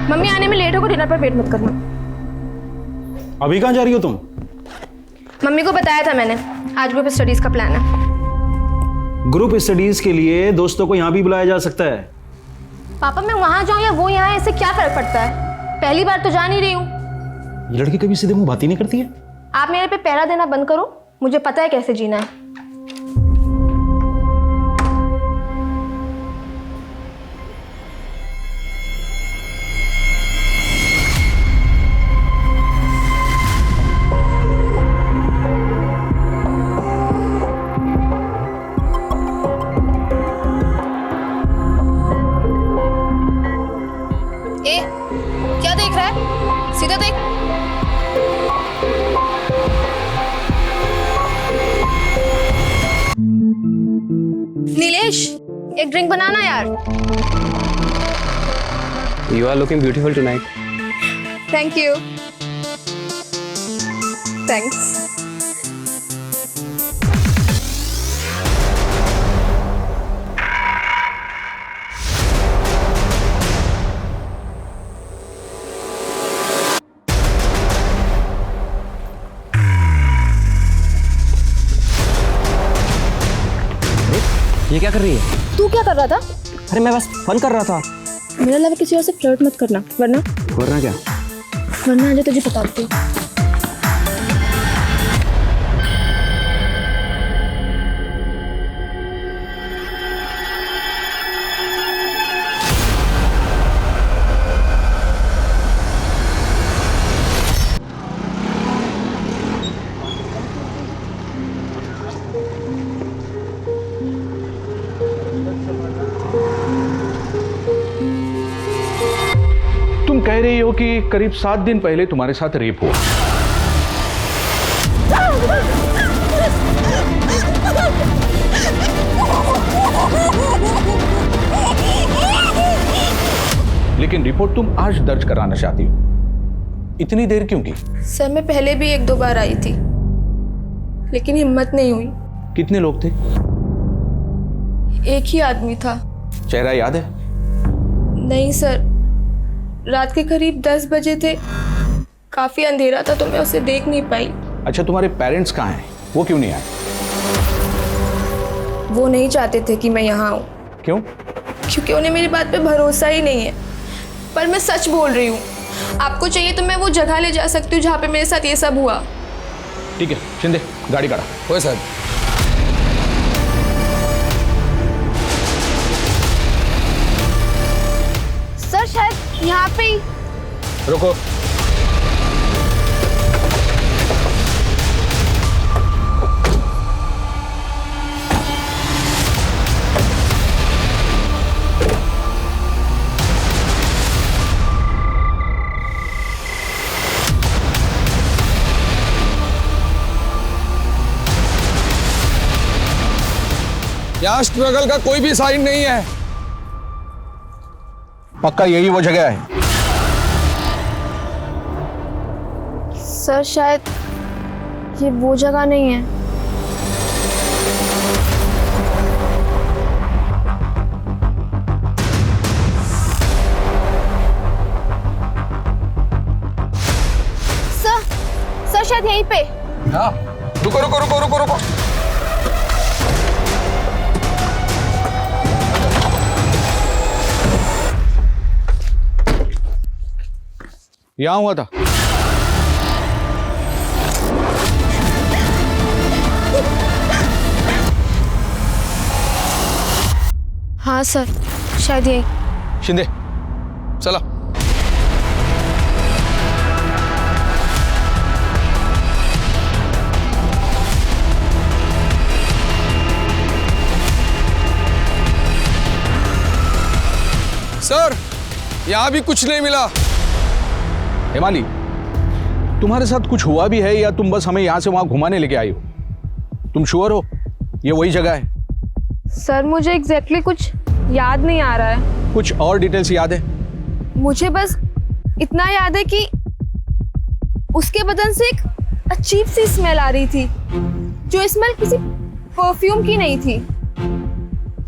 Mummy आने में late होगा, डिनर पर वेट मत करना। अभी कहाँ जा रही हो तुम? मम्मी को बताया था मैंने, आज ग्रुप स्टडीज का प्लान है। ग्रुप स्टडीज के लिए दोस्तों को यहाँ भी बुलाया जा सकता है। पापा मैं वहां जाऊं या वो यहाँ, इससे क्या फर्क पड़ता है? पहली बार तो जा नहीं रही हूँ। ये लड़की कभी सीधे मुंह बात ही नहीं करती है। आप मेरे पे पहरा देना बंद करो, मुझे पता है कैसे जीना है। ए, क्या देख रहा है? सीधा देख। नीलेश, एक ड्रिंक बनाना यार। You are looking beautiful tonight. Thank you. Thanks. ये क्या कर रही है? तू क्या कर रहा था? अरे मैं बस फन कर रहा था। मेरे अलावा किसी और से फ्लर्ट मत करना, वरना क्या? वरना आज तुझे बताती हूँ। तुम कह रही हो कि करीब 7 दिन पहले तुम्हारे साथ रेप हुआ। लेकिन रिपोर्ट तुम आज दर्ज कराना चाहती हो, इतनी देर क्यों की? सर मैं पहले भी 1-2 बार आई थी, लेकिन हिम्मत नहीं हुई। कितने लोग थे? एक ही आदमी था। चेहरा याद है? नहीं सर, रात के करीब 10 बजे थे, काफी अंधेरा था तो मैं उसे देख नहीं पाई। अच्छा, तुम्हारे पेरेंट्स कहाँ हैं? वो क्यों नहीं आए? वो नहीं चाहते थे कि मैं यहाँ आऊँ, क्यों? क्योंकि उन्हें मेरी बात पे भरोसा ही नहीं है। पर मैं सच बोल रही हूँ, आपको चाहिए तो मैं वो जगह ले जा सकती हूँ जहाँ पे मेरे साथ ये सब हुआ। ठीक है शिंदे, गाड़ी काढ़ा। ओए सर, सर शायद यहाँ पे ही। रुको। यहाँ स्ट्रगल का कोई भी साइन नहीं है। पक्का यही वो जगह है? सर शायद ये वो जगह नहीं है। सर शायद यहीं पे। हाँ, रुको रुको रुको रुको रुको। यहाँ हुआ था। हाँ सर, शायद यही। शिंदे चला। सर, यहाँ भी कुछ नहीं मिला। हेमाली, तुम्हारे साथ कुछ हुआ भी है या तुम बस हमें यहाँ से वहाँ घुमाने लेके आई हो? तुम श्योर हो ये वही जगह है? सर मुझे एग्जैक्टली कुछ याद नहीं आ रहा है। कुछ और डिटेल्स याद है? मुझे बस इतना याद है कि उसके बदन से एक अजीब सी स्मेल आ रही थी, जो स्मेल किसी परफ्यूम की नहीं थी,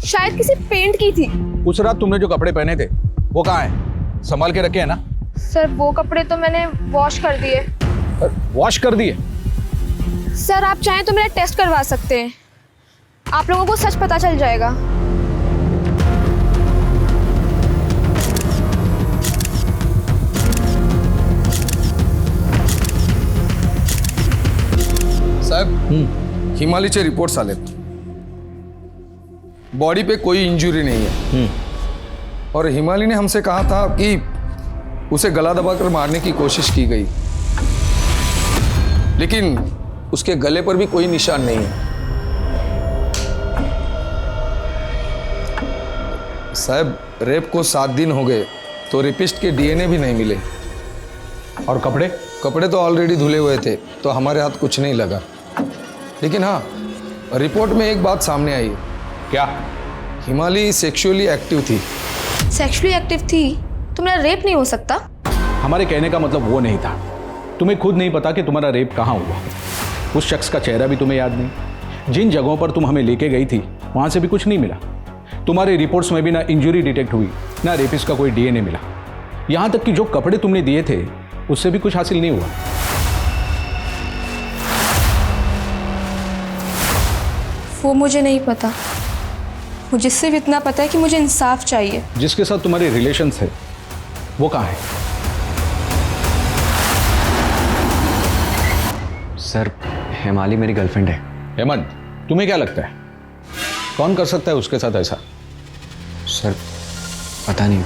शायद किसी पेंट की थी। उस रात तुमने जो कपड़े पहने थे वो कहाँ है? संभाल के रखे हैं ना? सर वो कपड़े तो मैंने वॉश कर दिए। वॉश कर दिए? सर आप चाहें तो मेरा टेस्ट करवा सकते हैं, आप लोगों को सच पता चल जाएगा। साहेब हिमालीचे रिपोर्ट्स आले, बॉडी पे कोई इंजुरी नहीं है। और हिमाली ने हमसे कहा था कि उसे गला दबाकर मारने की कोशिश की गई, लेकिन उसके गले पर भी कोई निशान नहीं है। साहब रेप को 7 दिन हो गए तो रेपिस्ट के डीएनए भी नहीं मिले। और कपड़े? कपड़े तो ऑलरेडी धुले हुए थे तो हमारे हाथ कुछ नहीं लगा। लेकिन हाँ, रिपोर्ट में एक बात सामने आई। क्या? हिमाली सेक्सुअली एक्टिव थी। सेक्सुअली एक्टिव थी तो मेरा रेप नहीं हो सकता। हमारे कहने का मतलब वो नहीं था। तुम्हें खुद नहीं पता कि तुम्हारा रेप कहाँ हुआ। उस शख्स का चेहरा भी तुम्हें याद नहीं। जिन जगहों पर तुम हमें लेके गई थी वहां से भी कुछ नहीं मिला। तुम्हारे रिपोर्ट्स में भी ना इंजरी डिटेक्ट हुई, ना रेपिस्ट का कोई डीएनए मिला। यहां तक कि जो कपड़े तुमने दिए थे उससे भी कुछ हासिल नहीं हुआ। वो मुझे नहीं पता, मुझे सिर्फ इतना पता है कि मुझे इंसाफ चाहिए। जिसके साथ तुम्हारे रिलेशन थे वो कहाँ है? सर हेमाली मेरी गर्लफ्रेंड है। हेमंत, तुम्हें क्या लगता है कौन कर सकता है उसके साथ ऐसा? सर पता नहीं।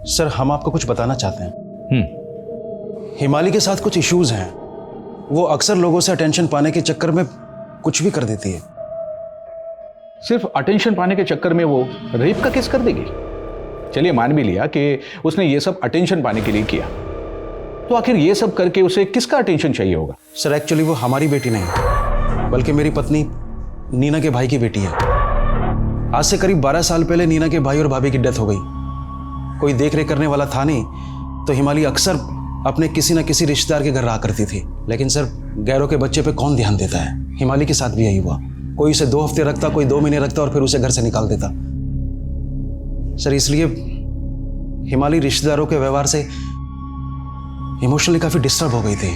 सर हम आपको कुछ बताना चाहते हैं। हिमाली के साथ कुछ इश्यूज हैं। वो अक्सर लोगों से अटेंशन पाने के चक्कर में कुछ भी कर देती है। सिर्फ अटेंशन पाने के चक्कर में वो रेप का केस कर देगी? चलिए मान भी लिया कि उसने ये सब अटेंशन पाने के लिए किया, तो आखिर ये सब करके उसे किसका अटेंशन चाहिए होगा? सर एक्चुअली वो हमारी बेटी नहीं बल्कि मेरी पत्नी नीना के भाई की बेटी है। आज से करीब 12 साल पहले नीना के भाई और भाभी की डेथ हो गई। कोई देख रेख करने वाला था नहीं, तो हिमाली अक्सर अपने किसी न किसी रिश्तेदार के घर रहा करती थी। लेकिन सर गैरों के बच्चे पे कौन ध्यान देता है? हिमाली के साथ भी यही हुआ। कोई उसे 2 हफ्ते रखता, कोई 2 महीने रखता और फिर उसे घर से निकाल देता। सर इसलिए हिमाली रिश्तेदारों के व्यवहार से इमोशनली काफी डिस्टर्ब हो गई थी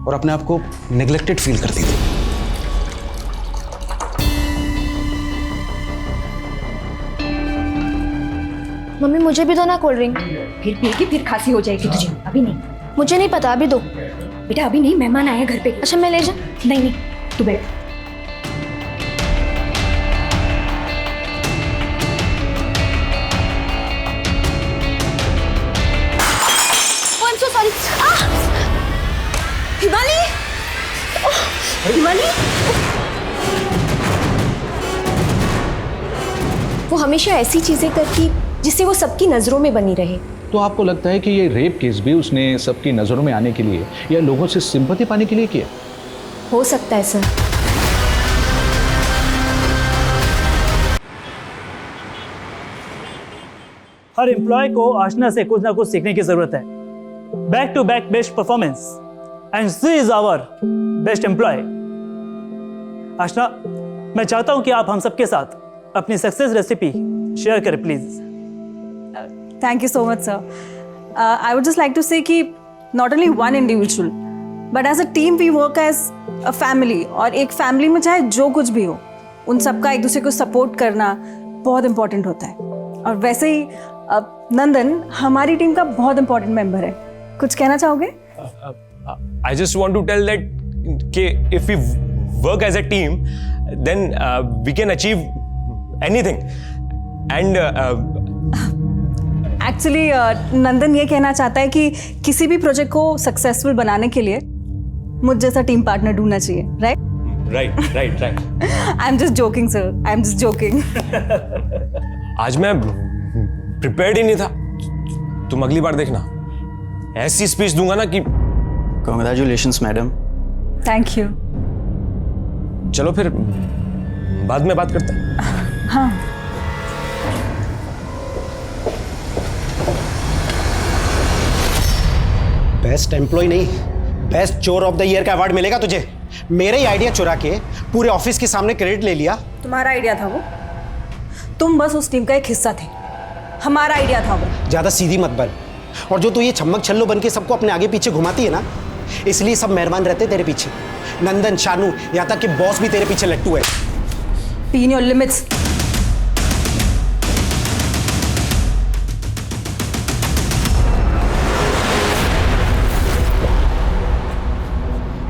और अपने आप को नेग्लेक्टेड फील करती थी। मम्मी मुझे भी दो ना कोल्ड ड्रिंक। फिर पिएगी फिर खांसी हो जाएगी तुझे। अभी नहीं। मुझे नहीं पता, अभी दो। बेटा अभी नहीं, मेहमान आए हैं घर पे। अच्छा मैं ले जाऊं? नहीं नहीं तू बैठ। I am so sorry. हिमाली, हिमाली, वो हमेशा ऐसी चीजें करती जिससे वो सबकी नजरों में बनी रहे। तो आपको लगता है कि ये रेप केस भी उसने सबकी नजरों में आने के लिए या लोगों से सिंपैथी पाने के लिए किया? हो सकता है सर। हर एम्प्लॉय को आशना से कुछ ना कुछ सीखने की जरूरत है। Back to back best performance and she is our best employ. Aashna, मैं चाहता हूं कि आप हम सबके साथ अपनी सक्सेस रेसिपी शेयर करें please. Thank you so much, sir. I would just like to say कि not only one individual, but as a team we work as a family. और एक फैमिली में चाहे जो कुछ भी हो, उन सबका एक दूसरे को सपोर्ट करना बहुत इम्पोर्टेंट होता है। और वैसे ही नंदन हमारी टीम का बहुत इम्पोर्टेंट मेंबर है। कुछ कहना चाहोगे? I just want to tell that if we work as a team, then we can achieve anything. And actually Nandan ये कहना चाहता है कि किसी भी प्रोजेक्ट को सक्सेसफुल बनाने के लिए मुझ जैसा टीम पार्टनर ढूंढना चाहिए, right? right. I am just joking sir, I am just joking. आज मैं प्रिपेयर्ड ही नहीं था। तुम अगली बार देखना ऐसी स्पीच दूंगा ना कि Congratulations मैडम। Thank you. चलो फिर बाद में बात करते हैं। हाँ बेस्ट एम्प्लॉय नहीं, बेस्ट चोर ऑफ द ईयर का अवार्ड मिलेगा तुझे। मेरे ही आइडिया चुरा के पूरे ऑफिस के सामने क्रेडिट ले लिया। तुम्हारा आइडिया था वो? तुम बस उस टीम का एक हिस्सा थे, हमारा आइडिया था वो। ज्यादा सीधी मत बन। और जो तू ये छम्मक छल्लो बन के सबको अपने आगे पीछे घुमाती है ना, इसलिए सब मेहरबान रहते तेरे पीछे। नंदन, शानू, यहाँ तक कि बॉस भी तेरे पीछे लट्टू है। Be in your limits.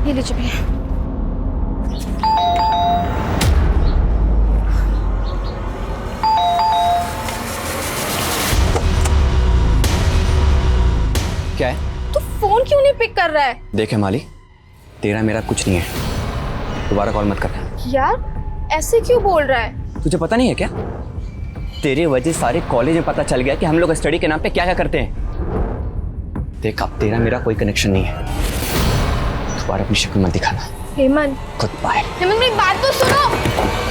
ये लीजिए भैया। क्या है? तू फोन क्यों नहीं पिक कर रहा है? देख हिमाली, तेरा मेरा कुछ नहीं है, दोबारा कॉल मत करना। यार ऐसे क्यों बोल रहा है? तुझे पता नहीं है क्या? तेरे वजह सारे कॉलेज में पता चल गया कि हम लोग स्टडी के नाम पे क्या क्या करते हैं। देख, अब तेरा मेरा कोई कनेक्शन नहीं है, दोबारा अपनी शक्ल मत दिखाना। Hemant, good bye. हेमंत मेरी बात तो सुनो।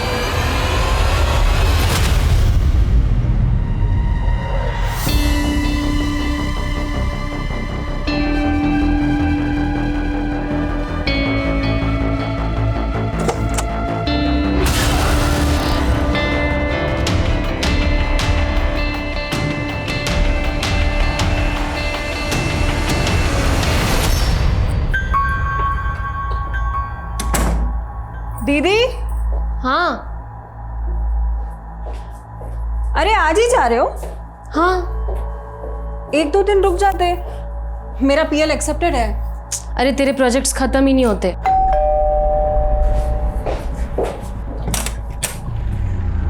दीदी, हाँ अरे आज ही जा रहे हो? हाँ, 1-2 दिन रुक जाते, मेरा पीएल एक्सेप्टेड है। अरे तेरे प्रोजेक्ट्स खत्म ही नहीं होते।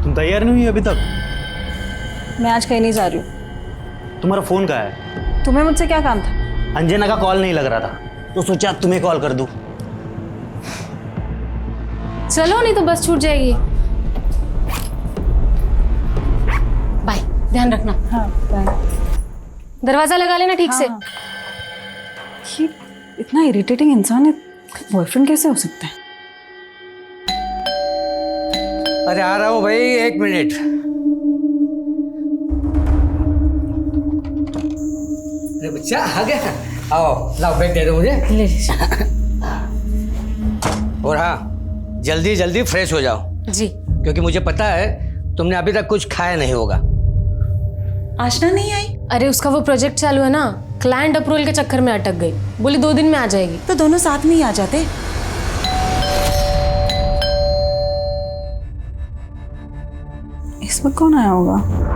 तुम तैयार नहीं हुई अभी तक? मैं आज कहीं नहीं जा रही हूँ। तुम्हारा फोन कहाँ है? तुम्हें मुझसे क्या काम था? अंजना का कॉल नहीं लग रहा था, तो सोचा तुम्हें कॉल कर दूं। चलो, नहीं तो बस छूट जाएगी। बाय, ध्यान रखना। हाँ, बाय। दरवाजा लगा लेना ठीक से। ये इतना इरिटेटिंग इंसान है, बॉयफ्रेंड कैसे हो सकता है? अरे आ रहा हूँ भाई, 1 मिनट। अरे बच्चा आ गया, आओ लाओ बैग दे दो मुझे। ले और हाँ, जल्दी जल्दी फ्रेश हो जाओ जी। क्योंकि मुझे पता है तुमने अभी तक कुछ खाया नहीं होगा। आशना नहीं आई? अरे उसका वो प्रोजेक्ट चालू है ना, क्लाइंट अप्रूवल के चक्कर में अटक गई। बोली 2 दिन में आ जाएगी। तो दोनों साथ में ही आ जाते। इस वक्त कौन आया होगा?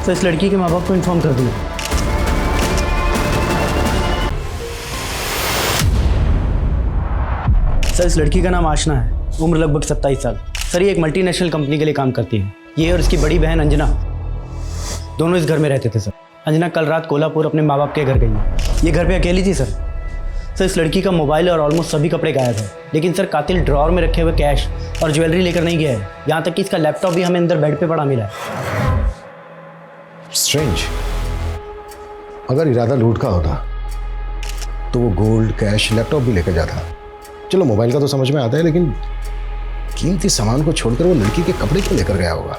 तो इस लड़की के माँ बाप को इन्फॉर्म कर दूँ। सर, इस लड़की का नाम आशना है, उम्र लगभग 27 साल। सर, ये एक मल्टीनेशनल कंपनी के लिए काम करती है। ये और इसकी बड़ी बहन अंजना दोनों इस घर में रहते थे सर। अंजना कल रात कोल्हापुर अपने माँ बाप के घर गई है। ये घर पे अकेली थी सर। इस लड़की का मोबाइल और ऑलमोस्ट सभी कपड़े गायब है, लेकिन सर कातिल ड्रॉअर में रखे हुए कैश और ज्वेलरी लेकर नहीं गया है। यहाँ तक कि इसका लैपटॉप भी हमें अंदर बेड पे पड़ा मिला है। स्ट्रेंज। अगर इरादा लूट का होता तो वो गोल्ड, कैश, लैपटॉप भी लेकर जाता। चलो, मोबाइल का तो समझ में आता है, लेकिन कीमती सामान को छोड़कर वो लड़की के कपड़े क्यों लेकर गया होगा?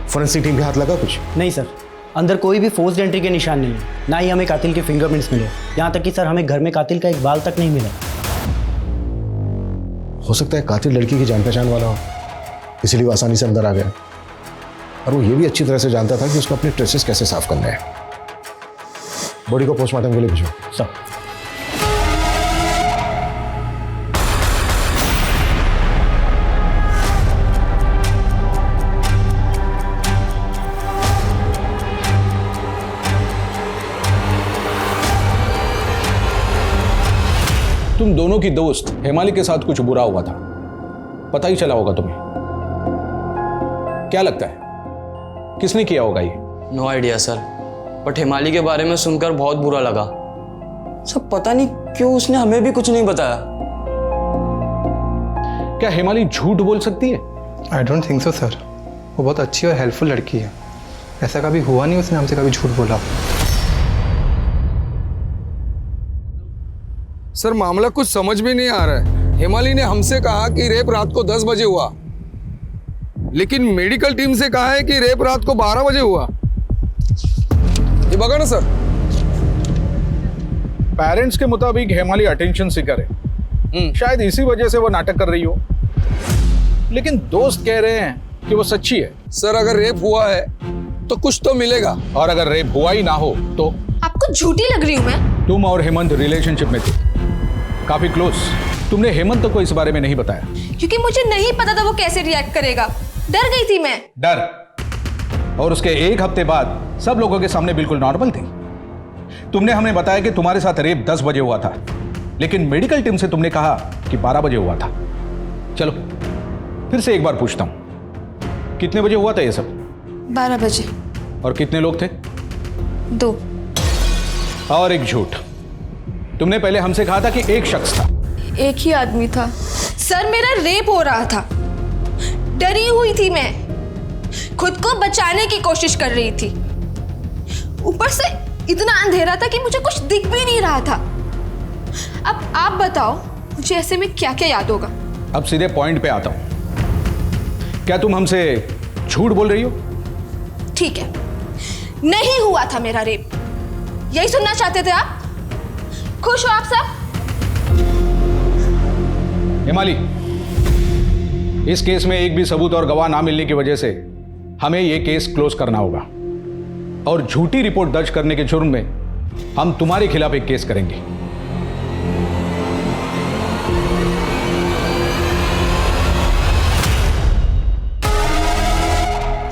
फोरेंसिक टीम के हाथ लगा कुछ? नहीं सर, अंदर कोई भी फोर्स्ड एंट्री के निशान नहीं है, ना ही हमें कातिल के फिंगरप्रिंट्स मिले। यहाँ तक कि सर हमें घर में कातिल का एक बाल तक नहीं मिला। हो सकता है कातिल लड़की की जान पहचान वाला हो, इसलिए वो आसानी से अंदर आ गया। और वो ये भी अच्छी तरह से जानता था कि उसको अपने ट्रेसेस कैसे साफ करने हैं। बॉडी को पोस्टमार्टम के लिए भेजो सर। दोनों की दोस्त हेमाली के साथ कुछ बुरा हुआ था, पता ही चला होगा तुम्हें। क्या लगता है किसने किया होगा ये? नो आइडिया सर, बट हिमाली के बारे में सुनकर बहुत बुरा लगा। सब पता नहीं क्यों उसने हमें भी कुछ नहीं बताया। क्या हिमाली झूठ बोल सकती है? I don't think so sir, वो बहुत अच्छी और हेल्पफुल लड़की है। ऐसा कभी हुआ नहीं उसने हमसे कभी झूठ बोला। सर मामला कुछ समझ में नहीं आ रहा है। हिमाली ने हमसे कहा कि रेप रात को 10 बजे हुआ, लेकिन मेडिकल टीम से कहा है कि रेप रात को 12 बजे हुआ। ये बगा ना सर। पेरेंट्स के मुताबिक हेमाली अटेंशन सीकर है, शायद इसी वजह से वो नाटक कर रही हो, लेकिन दोस्त कह रहे हैं कि वो सच्ची है। सर अगर रेप हुआ है तो कुछ तो मिलेगा, और अगर रेप हुआ ही ना हो तो? आपको झूठी लग रही हूँ मैं? तुम और हेमंत रिलेशनशिप में थे, काफी क्लोज। तुमने हेमंत को इस बारे में नहीं बताया? क्योंकि मुझे नहीं पता था वो कैसे रिएक्ट करेगा, डर गई थी मैं। डर? और उसके एक हफ्ते बाद सब लोगों के सामने बिल्कुल नॉर्मल थी। तुमने हमें बताया कि तुम्हारे साथ रेप 10 बजे हुआ था, लेकिन मेडिकल टीम से तुमने कहा कि 12 बजे हुआ था। चलो फिर से एक बार पूछता हूं, कितने बजे हुआ था ये सब? 12 बजे। और कितने लोग थे? 2। और एक झूठ, तुमने पहले हमसे कहा था कि एक शख्स था। एक ही आदमी था सर, मेरा रेप हो रहा था, डरी हुई थी मैं, खुद को बचाने की कोशिश कर रही थी। ऊपर से इतना अंधेरा था कि मुझे कुछ दिख भी नहीं रहा था। अब आप बताओ मुझे ऐसे में क्या क्या याद होगा? अब सीधे पॉइंट पे आता हूं, क्या तुम हमसे झूठ बोल रही हो? ठीक है, नहीं हुआ था मेरा रेप, यही सुनना चाहते थे आप? खुश हो आप सब? हिमाली, इस केस में एक भी सबूत और गवाह ना मिलने की वजह से हमें यह केस क्लोज करना होगा, और झूठी रिपोर्ट दर्ज करने के जुर्म में हम तुम्हारे खिलाफ एक केस करेंगे।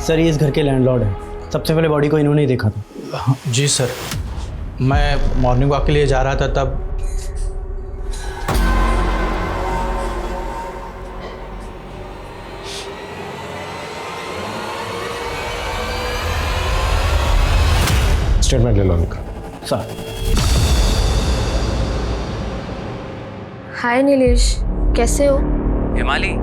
सर ये इस घर के लैंडलॉर्ड है, सबसे पहले बॉडी को इन्होंने ही देखा था। जी सर, मैं मॉर्निंग वॉक के लिए जा रहा था तब। स्टेटमेंट ले लो उनका। सर हाय नीलेश, कैसे हो? हिमाली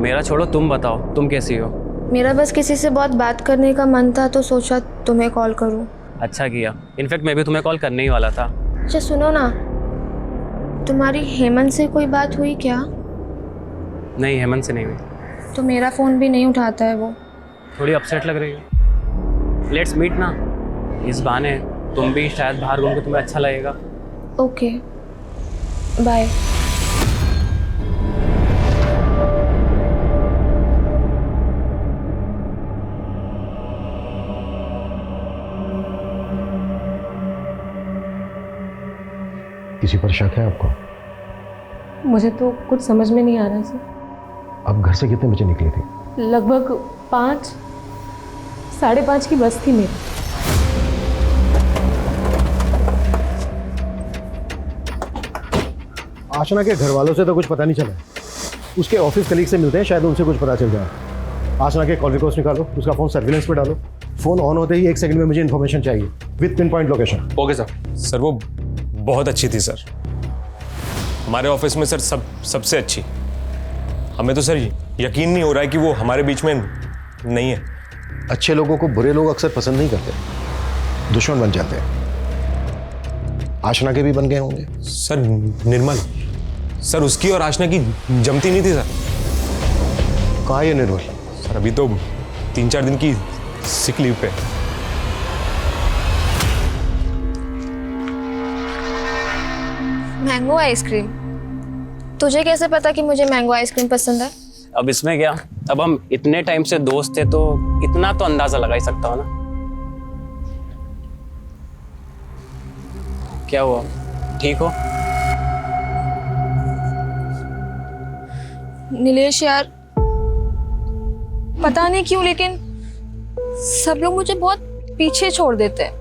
मेरा छोड़ो, तुम बताओ तुम कैसी हो? मेरा बस किसी से बहुत बात करने का मन था तो सोचा तुम्हें कॉल करूं। अच्छा किया, इनफैक्ट मैं भी तुम्हें कॉल करने ही वाला था। अच्छा सुनो ना, तुम्हारी हेमंत से कोई बात हुई क्या? नहीं, हेमंत से नहीं हुई। तो मेरा फ़ोन भी नहीं उठाता है वो। थोड़ी अपसेट लग रही हो। लेट्स मीट ना, इस बहाने तुम भी शायद बाहर घूम के तुम्हें अच्छा लगेगा। Okay bye. किसी पर शक है आपको? मुझे तो कुछ समझ में नहीं आ रहा सर। आप घर से कितने बजे निकली थी? लगभग 5, 5:30 की बस थी मेरी। आशना के घर वालों से तो कुछ पता नहीं चला, उसके ऑफिस कलीग से मिलते हैं, शायद उनसे कुछ पता चल जाए। आशना के कॉल रिकॉर्ड्स निकालो, उसका फ़ोन सर्विलेंस पे डालो। फ़ोन ऑन होते ही 1 सेकंड में मुझे इन्फॉर्मेशन चाहिए with pin point location. Okay sir. Sir वो बहुत अच्छी थी सर, हमारे ऑफिस में सर सबसे अच्छी। हमें तो सर यकीन नहीं हो रहा है कि वो हमारे बीच में नहीं है। अच्छे लोगों को बुरे लोग अक्सर पसंद नहीं करते, दुश्मन बन जाते हैं। आशना के भी बन गए होंगे। सर निर्मल, सर उसकी और आशना की जमती नहीं थी सर। कहाँ ये निर्मल? सर अभी तो 3-4 दिन की सिक लीव पे। Mango ice cream? तुझे कैसे पता कि मुझे मैंगो आइसक्रीम पसंद है? अब इसमें क्या, अब हम इतने टाइम से दोस्त थे तो इतना तो अंदाजा लगा ही सकता हूँ ना। क्या हुआ, ठीक हो? नीलेश यार, पता नहीं क्यों लेकिन सब लोग मुझे बहुत पीछे छोड़ देते हैं।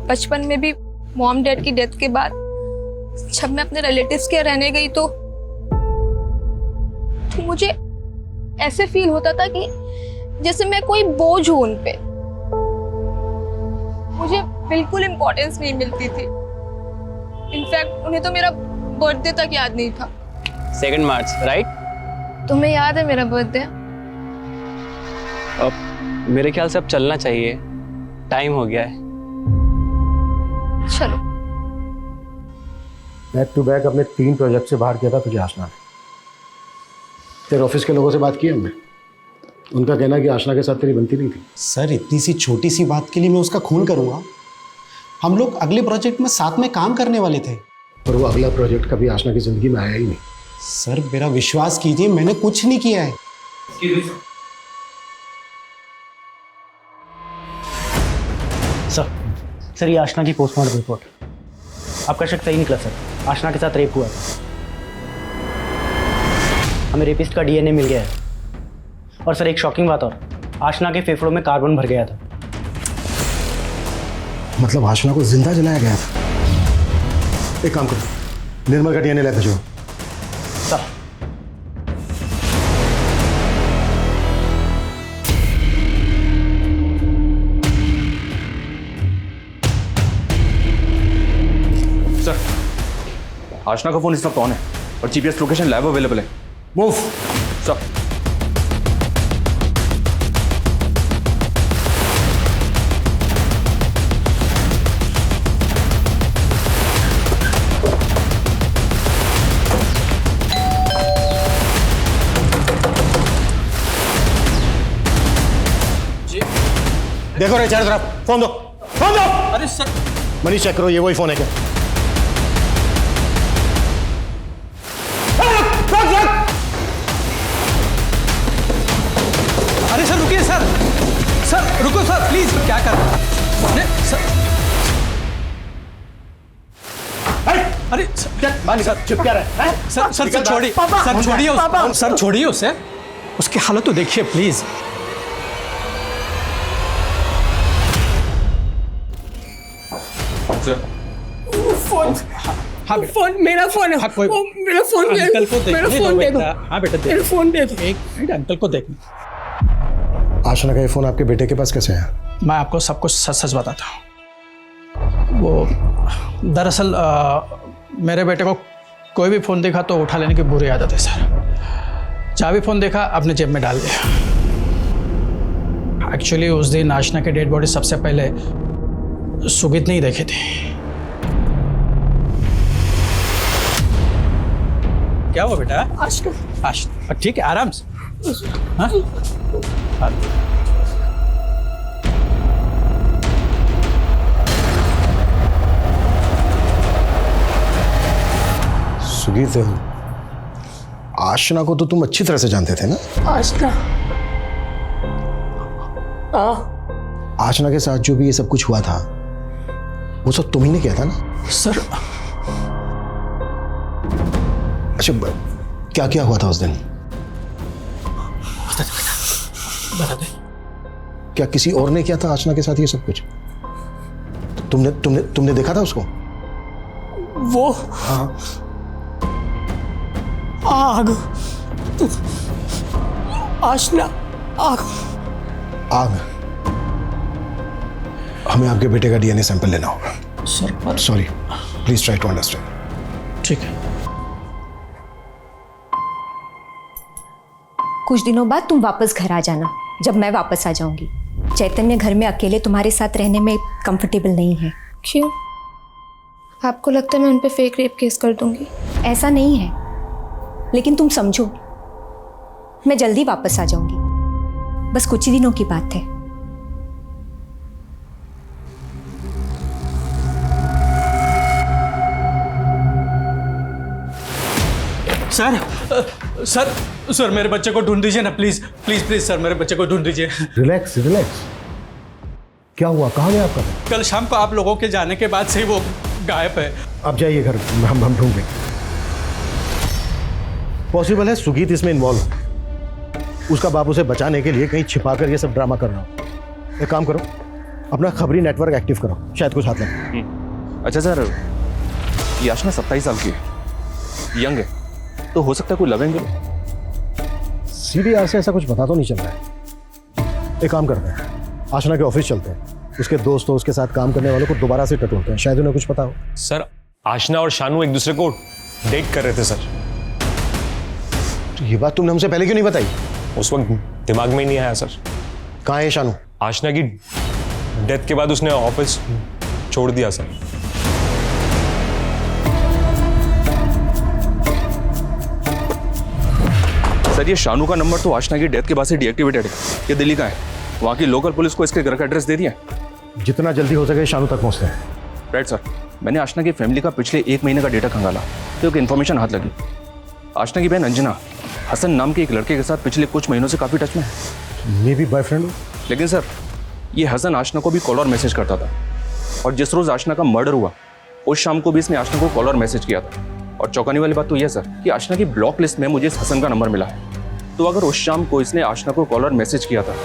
बचपन में भी मॉम डैड की डेथ के बाद जब मैं अपने रिलेटिव्स के रहने गई तो मुझे ऐसे फील होता था कि जैसे मैं कोई बोझ हूं उन पे। मुझे बिल्कुल इम्पोर्टेंस नहीं मिलती थी। इनफैक्ट उन्हें तो मेरा बर्थडे तक याद नहीं था। 2 मार्च, राइट? तुम्हें याद है मेरा बर्थडे? अब मेरे ख्याल से अब चलना चाहिए, टाइम हो गया है। चलो। बैक टू बैक अपने 3 प्रोजेक्ट से बाहर किया था तुझे आशना ने। तेरे ऑफिस के लोगों से बात की हमने, उनका कहना कि आशना के साथ तेरी बनती नहीं थी। सर इतनी सी छोटी सी बात के लिए मैं उसका खून करूंगा? हम लोग अगले प्रोजेक्ट में साथ में काम करने वाले थे। पर वो अगला प्रोजेक्ट कभी आशना की जिंदगी में आया ही नहीं। सर मेरा विश्वास कीजिए, मैंने कुछ नहीं किया है। सर ये आशना की पोस्टमार्टम रिपोर्ट। आपका शक सही निकला सर, आशना के साथ रेप हुआ था। हमें रेपिस्ट का डीएनए मिल गया है। और सर एक शॉकिंग बात और, आशना के फेफड़ों में कार्बन भर गया था। मतलब आशना को जिंदा जलाया गया था। एक काम करो, निर्मल का डीएनए ले भेजो। सर आशना का फोन इस वक्त ऑन है और जीपीएस लोकेशन लाइव अवेलेबल है। Move sir. देखो रे चारों तरफ, फोन दो, फोन दो। अरे सर मनीष चेक करो, ये वही फोन है क्या? अरे सर रुकिए सर, सर रुको सर प्लीज। क्या कर रहे हैं? अरे सर, अरे सर चुप क्या रहा है? सर सर सर छोड़िए, सर छोड़िए, सर छोड़िए उसे, उसकी हालत तो देखिए प्लीज। फोन, हाँ फोन मेरा फोन है। हाँ, कोई मेरा फोन दे अंकल को मेरा देखने फोन दो दे दो। बेटा। हाँ बेटा मेरा फोन दे दो। एक मिनट, अंकल को देखने। आशना का ये फोन आपके बेटे के पास कैसे है? मैं आपको सब कुछ सच सच बताता हूँ। वो दरअसल मेरे बेटे को कोई भी फ़ोन देखा तो उठा लेने की बुरी आदत है सर। जहाँ भी फ़ोन देखा अपने जेब में डाल दिया। एक्चुअली उस दिन आशना की डेड बॉडी सबसे पहले सुगीत ने ही देखी थी। क्या हुआ बेटा? आशना ठीक है, आराम से। हाँ? सुगीत, आशना को तो तुम अच्छी तरह से जानते थे ना? आशना, आशना के साथ जो भी ये सब कुछ हुआ था वो सब तुम ही ने किया था ना? सर अच्छा क्या क्या हुआ था उस दिन? बता दे। क्या किसी और ने किया था आशना के साथ ये सब कुछ? तुमने तुमने तुमने देखा था उसको? वो हाँ। आग, आशना, आग। आग? हमें आपके बेटे का डीएनए सैंपल लेना होगा। Sir sorry, please try to understand. ठीक है। कुछ दिनों बाद तुम वापस घर आ जाना, जब मैं वापस आ जाऊंगी। चैतन्य घर में अकेले तुम्हारे साथ रहने में कंफर्टेबल नहीं है। क्यों? आपको लगता है मैं उन पे फेक रेप केस कर दूंगी? ऐसा नहीं है, लेकिन तुम समझो, मैं जल्दी वापस आ जाऊंगी। बस कुछ ही दिनों की बात है। सर सर सर मेरे बच्चे को ढूंढ दीजिए ना प्लीज प्लीज प्लीज सर, मेरे बच्चे को ढूंढ दीजिए। Relax relax. क्या हुआ? कहाँ गया आपका? कल शाम को आप लोगों के जाने के बाद से ही वो गायब है। आप जाइए घर, हम ढूंढ लेंगे। पॉसिबल है सुगीत इसमें इन्वॉल्व हो। उसका बाप उसे बचाने के लिए कहीं छिपा कर ये सब ड्रामा कर रहा हो। एक काम करो, अपना खबरी नेटवर्क एक्टिव करो, शायद कुछ हाथ लगे। अच्छा सर, ये आशना 27 साल की है, यंग है, तो हो सकता है कोई लवेंगे। सीबीआर से ऐसा कुछ पता तो नहीं चल रहा है। एक काम करते हैं, आशना के ऑफिस चलते हैं, उसके दोस्तों उसके साथ काम करने वालों को दोबारा से टटोलते हैं, शायद उन्हें कुछ पता हो। सर आशना और शानू एक दूसरे को डेट कर रहे थे सर। तो ये बात तुमने हमसे पहले क्यों नहीं बताई? उस वक्त दिमाग में ही नहीं आया सर। कहाँ है शानू? आशना की डेथ के बाद उसने ऑफिस छोड़ दिया सर। सर ये शानू का नंबर तो आशना की डेथ के बाद से डीएक्टिवेटेड है। ये दिल्ली का है, वहाँ की लोकल पुलिस को इसके घर का एड्रेस दे दिया। जितना जल्दी हो सके शानू तक पहुँचते हैं। राइट सर, मैंने आशना की फैमिली का पिछले 1 महीने का डेटा खंगाला, तो एक इन्फॉर्मेशन हाथ लगी। आशना की बहन अंजना हसन नाम के एक लड़के के साथ पिछले कुछ महीनों से काफ़ी टच में है। मे भी बॉयफ्रेंड हो? लेकिन सर ये हसन आशना को भी कॉल और मैसेज करता था, और जिस रोज़ आशना का मर्डर हुआ उस शाम को भी इसने आशना को कॉल और मैसेज किया था। और चौंकाने वाली बात तो यह सर कि आशना की ब्लॉक लिस्ट में मुझे इस हसन का नंबर मिला है। तो अगर उस शाम को इसने आशना को कॉल और मैसेज किया था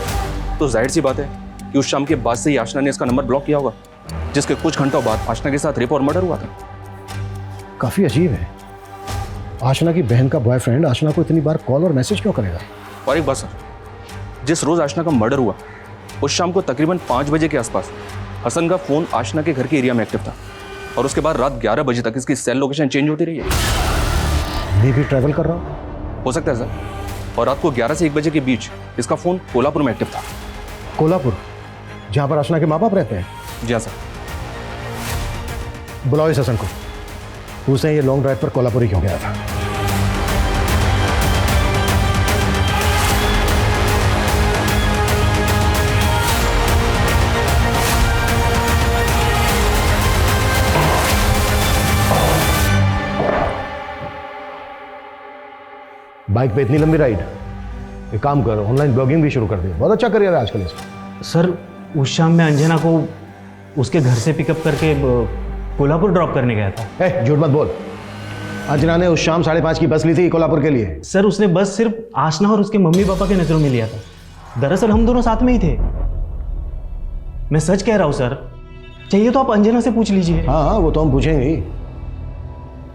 तो जाहिर सी बात है कि उस शाम के बाद से ही आशना ने इसका नंबर ब्लॉक किया होगा, जिसके कुछ घंटों बाद आशना के साथ रेप और मर्डर हुआ था। काफी अजीब है, आशना की बहन का बॉयफ्रेंड आशना को इतनी बार कॉल और मैसेज क्यों करेगा? और एक बात सर, जिस रोज आशना का मर्डर हुआ उस शाम को तकरीबन 5 बजे के आसपास हसन का फोन आशना के घर के एरिया में एक्टिव था, और उसके बाद रात 11 बजे तक इसकी सेल लोकेशन चेंज होती रही है। मैं भी ट्रैवल कर रहा हूँ, हो सकता है सर। और रात को 11 से 1 बजे के बीच इसका फोन कोल्हापुर में एक्टिव था। कोल्हापुर, जहाँ पर आशना के माँ बाप रहते हैं? जी हाँ सर। बुलाओ इस हसन को, उसने ये लॉन्ग ड्राइव पर कोल्हापुर ही क्यों गया था? बाइक पे इतनी लंबी राइड, एक काम कर, ऑनलाइन ब्लॉगिंग भी शुरू कर दे, बहुत अच्छा करियर है आजकल इसका। सर उस शाम मैं अंजना को उसके घर से पिकअप करके कोल्हापुर ड्रॉप करने गया था। झूठ मत बोल, अंजना ने उस शाम 5:30 की बस ली थी कोल्हापुर के लिए। सर उसने बस सिर्फ आशना और उसके मम्मी पापा के नजरों में लिया था, दरअसल हम दोनों साथ में ही थे। मैं सच कह रहा हूँ सर, चाहिए तो आप अंजना से पूछ लीजिए। हाँ वो तो हम पूछेंगे ही।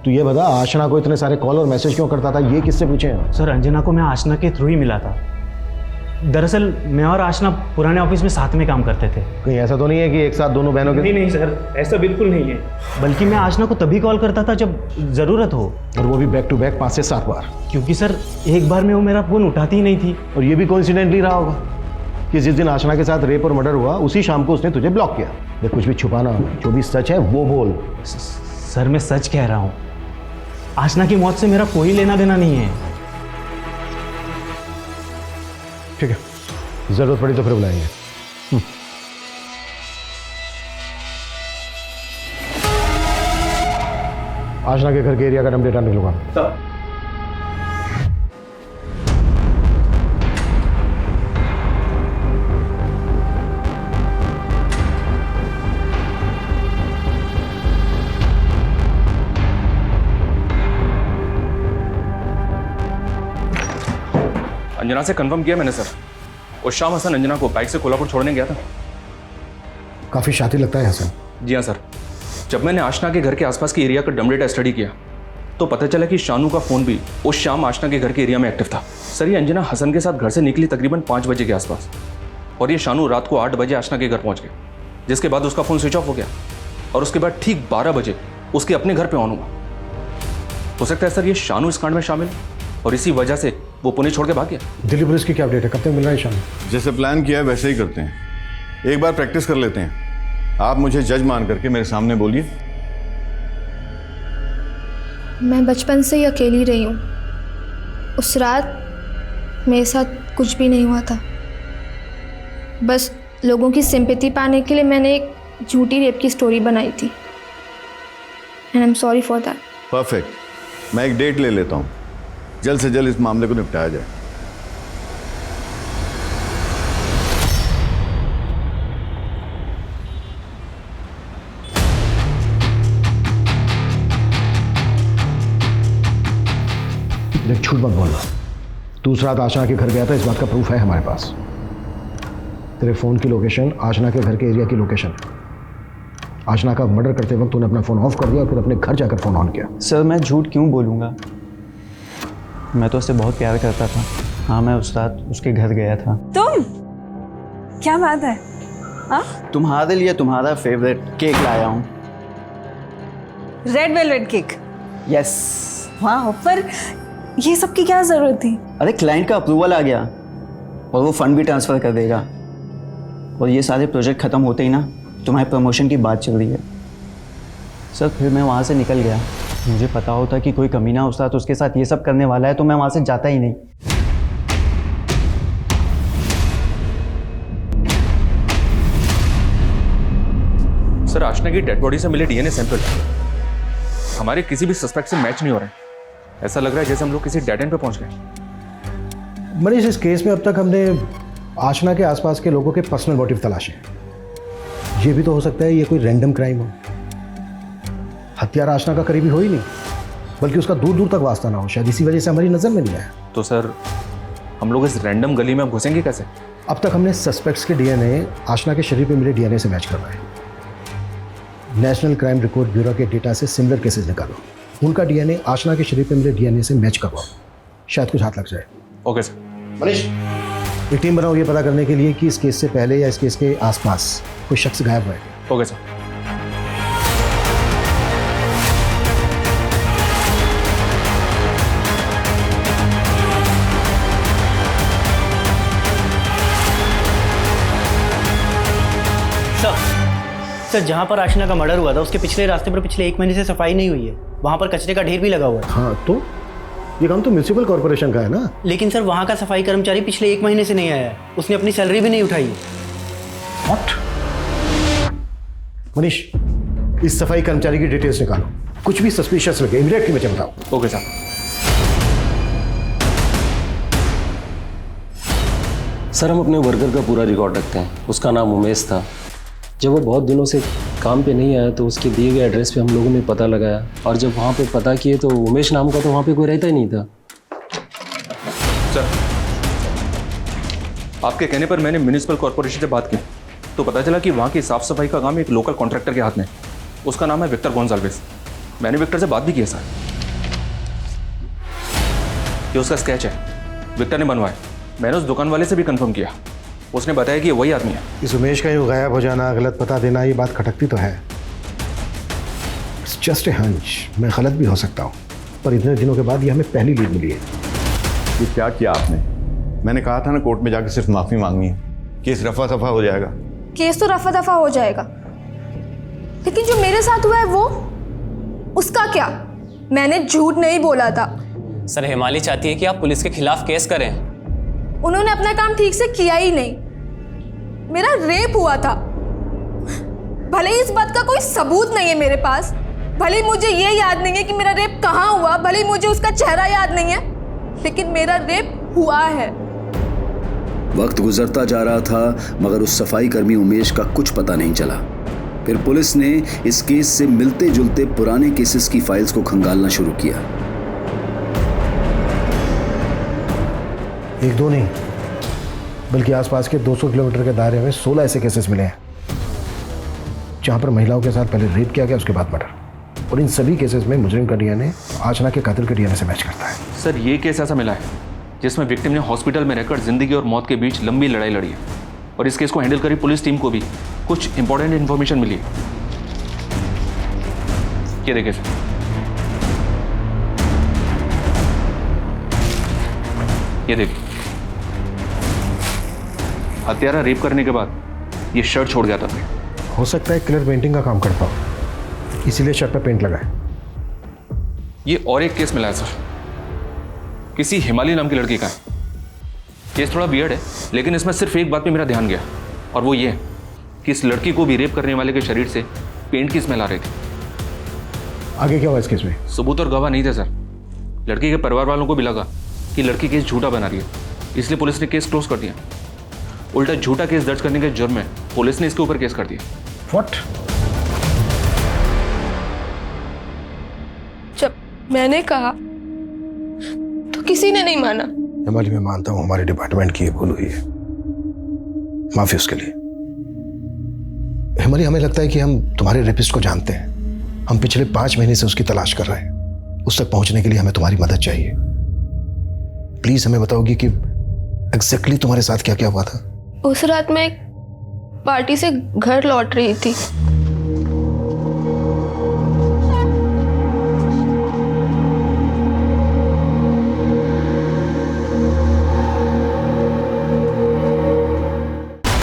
तू ये बता, आशना को इतने सारे कॉल और मैसेज क्यों करता था, ये किससे पूछे हैं? सर अंजना को मैं आशना के थ्रू ही मिला था। दरअसल मैं और आशना पुराने ऑफिस में साथ में काम करते थे। कहीं ऐसा तो नहीं है कि एक साथ दोनों बहनों के? नहीं सर, ऐसा बिल्कुल नहीं है, बल्कि मैं आशना को तभी कॉल करता था जब ज़रूरत हो, और वो भी बैक टू बैक 5 से 7 बार। क्योंकि सर एक बार में वो मेरा फ़ोन उठाती ही नहीं थी। और ये भी कोइंसिडेंटली रहा होगा कि जिस दिन आशना के साथ रेप और मर्डर हुआ उसी शाम को उसने तुझे ब्लॉक किया। देख, कुछ भी छुपाना, जो भी सच है वो बोल। सर मैं सच कह रहा हूँ, आशना की मौत से मेरा कोई लेना देना नहीं है। ठीक है, जरूरत पड़ी तो फिर बुलाएंगे। आशना के घर के एरिया का नाम डेटा निकलवा। अंजना से कंफर्म किया मैंने सर, उस शाम हसन अंजना को बाइक से कोल्हापुर छोड़ने गया था। काफी शातिर लगता है हसन। जी हाँ सर, जब मैंने आशना के घर के आसपास के एरिया का डम डेटा स्टडी किया तो पता चला कि शानू का फोन भी उस शाम आशना के घर के एरिया में एक्टिव था। सर ये अंजना हसन के साथ घर से निकली तकरीबन 5 बजे के आसपास, और ये शानू रात को 8 बजे आशना के घर पहुंच गया, जिसके बाद उसका फोन स्विच ऑफ हो गया, और उसके बाद ठीक 12 बजे उसके अपने घर पर ऑन हुआ। हो सकता है सर ये शानू इस कांड में शामिल है, और इसी वजह से वो पुणे छोड़ के भाग गया। दिल्ली पुलिस की क्या अपडेट है, कब तक मिल रहा है शानू? जैसे प्लान किया है वैसे ही करते हैं, एक बार प्रैक्टिस कर लेते हैं। आप मुझे जज मान करके मेरे सामने बोलिए। मैं बचपन से ही अकेली रही हूँ। उस रात मेरे साथ कुछ भी नहीं हुआ था, बस लोगों की सिंपैथी पाने के लिए मैंने एक झूठी रेप की स्टोरी बनाई थी, and I am sorry for that. Perfect, मैं एक डेट ले लेता हूँ, जल्द से जल्द इस मामले को निपटाया जाए। देख, झूठ मत बोलना, दूसरा रात आशना के घर गया था, इस बात का प्रूफ है हमारे पास। तेरे फोन की लोकेशन आशना के घर के एरिया की लोकेशन, आशना का मर्डर करते वक्त तूने अपना फ़ोन ऑफ कर दिया और फिर अपने घर जाकर फ़ोन ऑन किया। सर मैं झूठ क्यों बोलूँगा, मैं तो उससे बहुत प्यार करता था। हाँ मैं उस रात उसके घर गया था। तुम? क्या बात है? हाँ? तुम्हारे लिए तुम्हारा फेवरेट केक लाया हूँ। Red velvet cake? यस। वाह, पर ये सब की क्या ज़रूरत थी? अरे क्लाइंट का अप्रूवल आ गया और वो फंड भी ट्रांसफ़र कर देगा, और ये सारे प्रोजेक्ट ख़त्म होते ही ना तुम्हारे प्रमोशन की बात चल रही है। सर फिर मैं वहाँ से निकल गया, मुझे पता होता कि कोई कमीना उस रात उसके साथ ये सब करने वाला है तो मैं वहाँ से जाता ही नहीं। सर आशना की डेड बॉडी से मिले डीएनए सैंपल हमारे किसी भी सस्पेक्ट से मैच नहीं हो रहे हैं। ऐसा लग रहा है जैसे हम लोग किसी डेड एंड पे पहुंच गए। मनीष, इस केस में अब तक हमने आशना के आसपास के लोगों के पर्सनल मोटिव तलाशे। ये भी तो हो सकता है ये कोई रैंडम क्राइम हो। हत्यारा आशना का करीबी हो ही नहीं, बल्कि उसका दूर दूर तक वास्ता ना हो, शायद इसी वजह से हमारी नज़र में नहीं आया। तो सर हम लोग इस रैंडम गली में अब घुसेंगे कैसे? अब तक हमने सस्पेक्ट्स के डीएनए आशना के शरीर पे मिले डीएनए से मैच करवाए। नेशनल क्राइम रिकॉर्ड ब्यूरो के डेटा से सिमिलर केसेस निकालो, उनका डीएनए आशना के शरीर पे मिले डीएनए से मैच करवाओ, शायद कुछ हाथ लग जाए। Okay sir. मनीष, एक टीम बनाओ ये पता करने के लिए कि इस केस से पहले या इस केस के आसपास कोई शख्स गायब हुआ है। Okay sir. सर जहाँ पर आशना का मर्डर हुआ था उसके पिछले रास्ते पर पिछले 1 महीने से सफाई नहीं हुई है, वहाँ पर कचरे का ढेर भी लगा हुआ है। हाँ तो ये काम तो म्यूनिसिपल कॉर्पोरेशन का है ना। लेकिन सर वहाँ का सफाई कर्मचारी पिछले 1 महीने से नहीं आया है, उसने अपनी सैलरी भी नहीं उठाई है। What? मनीष, इस सफाई कर्मचारी की डिटेल्स निकालो, कुछ भी सस्पिशियस लगे इमीडिएटली मुझे बताओ। Okay sir. सर हम अपने वर्कर का पूरा रिकॉर्ड रखते हैं। उसका नाम उमेश था। जब वो बहुत दिनों से काम पे नहीं आया तो उसके दिए गए एड्रेस पे हम लोगों ने पता लगाया, और जब वहाँ पे पता किए तो उमेश नाम का तो वहाँ पे कोई रहता ही नहीं था। सर आपके कहने पर मैंने म्युनिसिपल कॉर्पोरेशन से बात की तो पता चला कि वहाँ की साफ सफाई का काम एक लोकल कॉन्ट्रैक्टर के हाथ में। उसका नाम है विक्टर गोंजाल्वेस। मैंने विक्टर से बात भी की सर। ये उसका स्केच है, विक्टर ने बनवाया। मैंने उस दुकान वाले से भी कंफर्म किया, उसने बताया कि वही आदमी है। इस उमेश का यूँ गायब हो जाना, गलत पता देना, ये बात खटकती तो है। इट्स जस्ट ए हंच, मैं गलत भी हो सकता हूँ, पर इतने दिनों के बाद ये हमें पहली लीड मिली है। ये क्या किया आपने? मैंने कहा था ना कोर्ट में जाकर सिर्फ माफ़ी मांगनी है, केस रफा दफा हो जाएगा। केस तो रफा दफा हो जाएगा, लेकिन जो मेरे साथ हुआ है वो, उसका क्या? मैंने झूठ नहीं बोला था। सर हिमाली चाहती है कि आप पुलिस के खिलाफ केस करें। उन्होंने अपना काम ठीक से किया ही नहीं। मेरा रेप हुआ था, भले ही इस बात का कोई सबूत नहीं है मेरे पास, भले ही मुझे ये याद नहीं है कि मेरा रेप कहाँ हुआ, भले ही मुझे उसका चेहरा याद नहीं है, लेकिन मेरा रेप हुआ है। वक्त गुजरता जा रहा था मगर उस सफाई कर्मी उमेश का कुछ पता नहीं चला। फिर पुलिस ने इस केस से मिलते जुलते पुराने केसेस की फाइल्स को खंगालना शुरू किया। एक दो नहीं, बल्कि आसपास के 200 किलोमीटर के दायरे में 16 ऐसे केसेस मिले हैं जहां पर महिलाओं के साथ पहले रेप किया गया, उसके बाद मर्डर, और इन सभी केसेस में मुजरिम का डीएनए आशना के कातिल के डीएनए से मैच करता है। सर ये केस ऐसा मिला है जिसमें विक्टिम ने हॉस्पिटल में रहकर जिंदगी और मौत के बीच लंबी लड़ाई लड़ी है, और इस केस को हैंडल करी पुलिस टीम को भी कुछ इंपॉर्टेंट इन्फॉर्मेशन मिली है। ये देखिए सर, ये देखिए, हत्यारा रेप करने के बाद ये शर्ट छोड़ गया था। हो सकता है किलर पेंटिंग का काम करता हो, इसीलिए शर्ट पर पेंट लगा है। ये और एक केस मिला है सर, किसी हिमाली नाम की लड़की का है। केस थोड़ा वियर्ड है, लेकिन इसमें सिर्फ एक बात पे मेरा ध्यान गया, और वो ये है कि इस लड़की को भी रेप करने वाले के शरीर से पेंट की स्मेल आ रही थी। आगे क्या हुआ इस केस में? सबूत और गवाह नहीं थे सर। लड़की के परिवार वालों को भी लगा कि लड़की केस झूठा बना रही है, इसलिए पुलिस ने केस क्लोज कर दिया। उल्टा झूठा केस दर्ज करने के जुर्म में पुलिस ने इसके ऊपर केस कर दिया। व्हाट? जब मैंने कहा तो किसी ने नहीं माना। हिमाली, मैं मानता हूं हमारे डिपार्टमेंट की ये भूल हुई है, माफी उसके लिए। हेमली, हमें लगता है कि हम तुम्हारे रेपिस्ट को जानते हैं। हम पिछले 5 महीने से उसकी तलाश कर रहे हैं। उस तक पहुंचने के लिए हमें तुम्हारी मदद चाहिए। प्लीज हमें बताओगी कि एग्जैक्टली तुम्हारे साथ क्या क्या हुआ था? उस रात मैं एक पार्टी से घर लौट रही थी।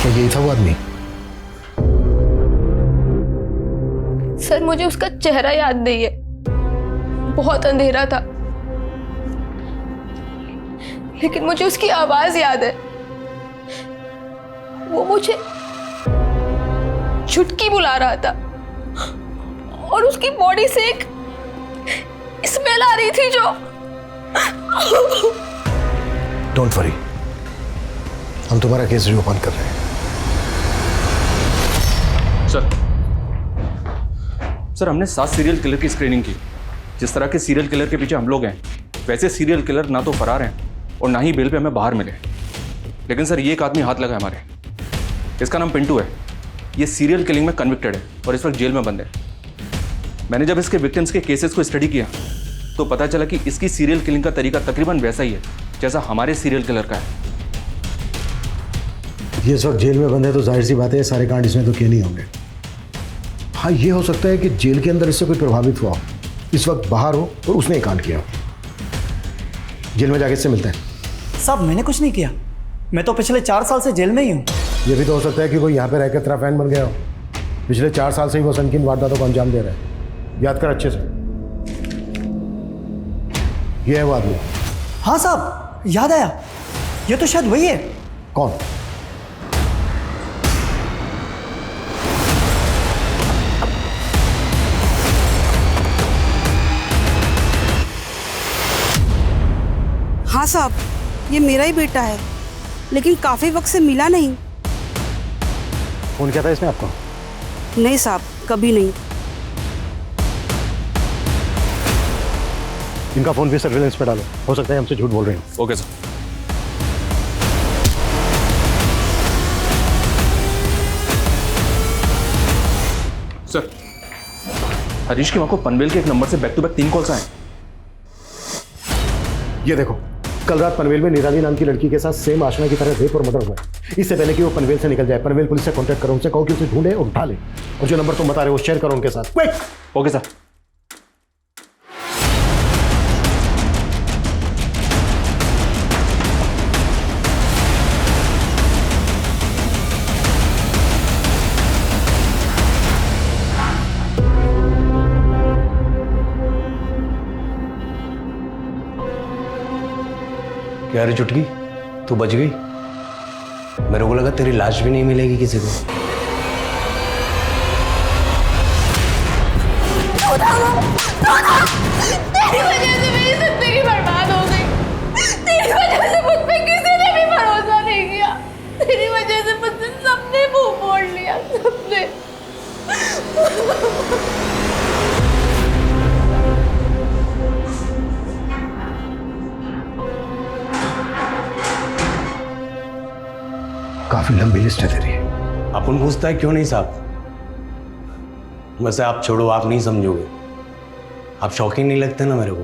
क्या यही था वो आदमी? सर मुझे उसका चेहरा याद नहीं है, बहुत अंधेरा था, लेकिन मुझे उसकी आवाज याद है। वो मुझे चुटकी बुला रहा था और उसकी बॉडी से एक स्मेल आ रही थी जो। डोंट वरी, हम तुम्हारा केस रिओपन कर रहे हैं। सर हमने 7 सीरियल किलर की स्क्रीनिंग की। जिस तरह के सीरियल किलर के पीछे हम लोग हैं, वैसे सीरियल किलर ना तो फरार हैं और ना ही बेल पे हमें बाहर मिले। लेकिन सर ये एक आदमी हाथ लगा है हमारे। इसका नाम पिंटू है। ये सीरियल किलिंग में कन्विक्टेड है और इस वक्त जेल में बंद है। मैंने जब इसके विक्टिम्स के केसेस को स्टडी किया तो पता चला कि इसकी सीरियल किलिंग का तरीका तकरीबन वैसा ही है जैसा हमारे सीरियल किलर का है। ये इस वक्त जेल में बंद है तो जाहिर सी बात है ये सारे कांड इसमें तो किए नहीं होंगे। हाँ, ये हो सकता है कि जेल के अंदर इससे कोई प्रभावित हुआ हो, इस वक्त बाहर हो और उसने ये कांड किया हो। जेल में जाके इससे मिलते हैं। साहब मैंने कुछ नहीं किया, मैं तो पिछले 4 साल से जेल में ही हूँ। ये भी तो हो सकता है कि कोई यहाँ पे रहकर तेरा फैन बन गया हो। पिछले 4 साल से ही वो संकीर्ण वारदातों को अंजाम दे रहा है। याद कर अच्छे से। ये है वो आदमी। हाँ साहब याद आया, ये तो शायद वही है। कौन? हाँ साहब, ये मेरा ही बेटा है, लेकिन काफी वक्त से मिला नहीं। फोन किया था इसने आपको? नहीं साहब, कभी नहीं। इनका फोन भी सर्विलेंस पे डालो, हो सकता है हमसे झूठ बोल रहे हो। Okay sir. सर हरीश की मां को पनवेल के एक नंबर से बैक टू बैक 3 कॉल्स आए। ये देखो, कल रात पनवेल में निराली नाम की लड़की के साथ सेम आशना की तरह रेप और मर्डर हुआ। इससे पहले कि वो पनवेल से निकल जाए, पनवेल पुलिस से कांटेक्ट करो, उनसे कहो कि उसे ढूंढे और उठा ले, और जो नंबर तुम बता रहे हो शेयर करो उनके साथ। क्विक। Okay sir. क्या रे चुटकी, तू बच गई? मेरे को लगा तेरी लाश भी नहीं मिलेगी किसी को। तेरी वजह से मेरी जिंदगी बर्बाद हो गई। तेरी वजह से मुझ पे किसी ने भी भरोसा नहीं किया। तेरी वजह से मुझसे सबने मुंह मोड़ लिया, सबने। काफी लंबी लिस्ट है तेरी। अपन पूछता है क्यों नहीं साहब? वैसे आप छोड़ो, आप नहीं समझोगे। आप शौकीन नहीं लगते ना मेरे को।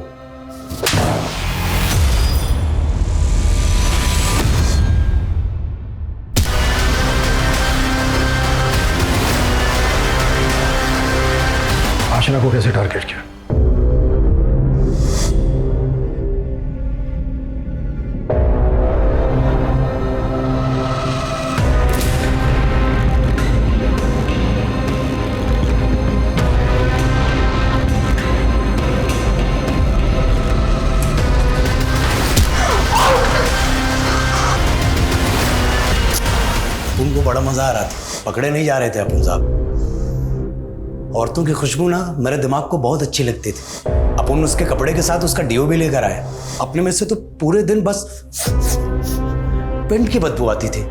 आशना को कैसे टारगेट किया? तुमको बड़ा मजा आ रहा था, पकड़े नहीं जा रहे थे अपन साहब। औरतों की खुशबू ना मेरे दिमाग को बहुत अच्छी लगती थी। अपन उसके कपड़े के साथ उसका डीओ भी लेकर आए। अपने में से तो पूरे दिन बस पेंट की बदबू आती थी।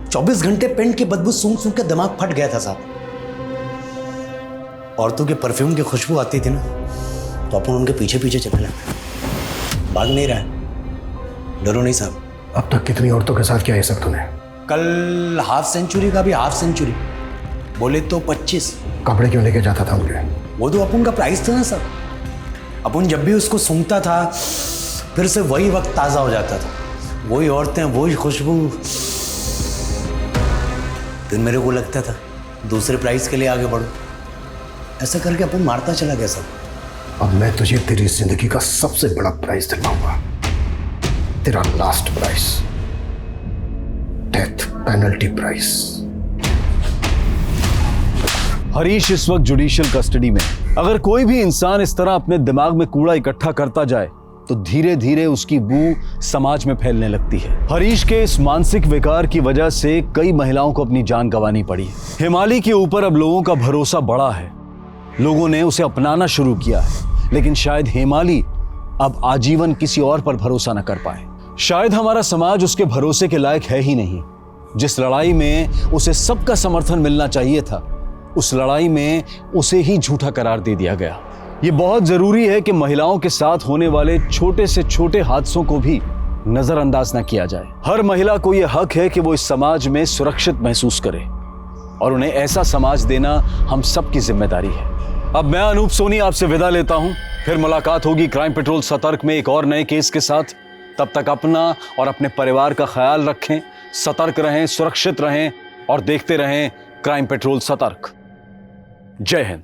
24 घंटे पेंट की बदबू सूंघ सूंघ के दिमाग फट गया था साहब। औरतों के परफ्यूम की खुशबू आती थी ना, तो अपन उनके पीछे पीछे चलने लगे। भाग नहीं रहा है, डरो नहीं साहब। अब तक कितनी औरतों के साथ किया ये सब तूने? कल हाफ सेंचुरी का भी हाफ सेंचुरी। बोले तो 25। कपड़े क्यों लेके जाता था मुझे? वो तो अपुन का प्राइस था ना सर। अपुन जब भी उसको सूंघता था फिर से वही वक्त ताज़ा हो जाता था, वही औरतें, वही खुशबू। फिर मेरे को लगता था दूसरे प्राइस के लिए आगे बढ़ो। ऐसा करके अपन मारता चला गया सर। अब मैं तुझे तेरी जिंदगी का सबसे बड़ा प्राइस दिलवाऊंगा, तेरा last price, death penalty price. Harish इस वक्त जुडिशियल कस्टडी में। अगर कोई भी इंसान इस तरह अपने दिमाग में कूड़ा इकट्ठा करता जाए तो धीरे धीरे उसकी बू समाज में फैलने लगती है। हरीश के इस मानसिक विकार की वजह से कई महिलाओं को अपनी जान गंवानी पड़ी है। हिमाली के ऊपर अब लोगों का भरोसा बढ़ा है, लोगों ने उसे अपनाना शुरू किया है, लेकिन शायद हिमाली अब आजीवन किसी और पर भरोसा न कर पाए। शायद हमारा समाज उसके भरोसे के लायक है ही नहीं। जिस लड़ाई में उसे सबका समर्थन मिलना चाहिए था, उस लड़ाई में उसे ही झूठा करार दे दिया गया। ये बहुत जरूरी है कि महिलाओं के साथ होने वाले छोटे से छोटे हादसों को भी नजरअंदाज न किया जाए। हर महिला को यह हक है कि वो इस समाज में सुरक्षित महसूस करे, और उन्हें ऐसा समाज देना हम सबकी जिम्मेदारी है। अब मैं अनूप सोनी आपसे विदा लेता हूं। फिर मुलाकात होगी क्राइम पेट्रोल सतर्क में एक और नए केस के साथ। तब तक अपना और अपने परिवार का ख्याल रखें, सतर्क रहें, सुरक्षित रहें और देखते रहें क्राइम पेट्रोल सतर्क। जय हिंद।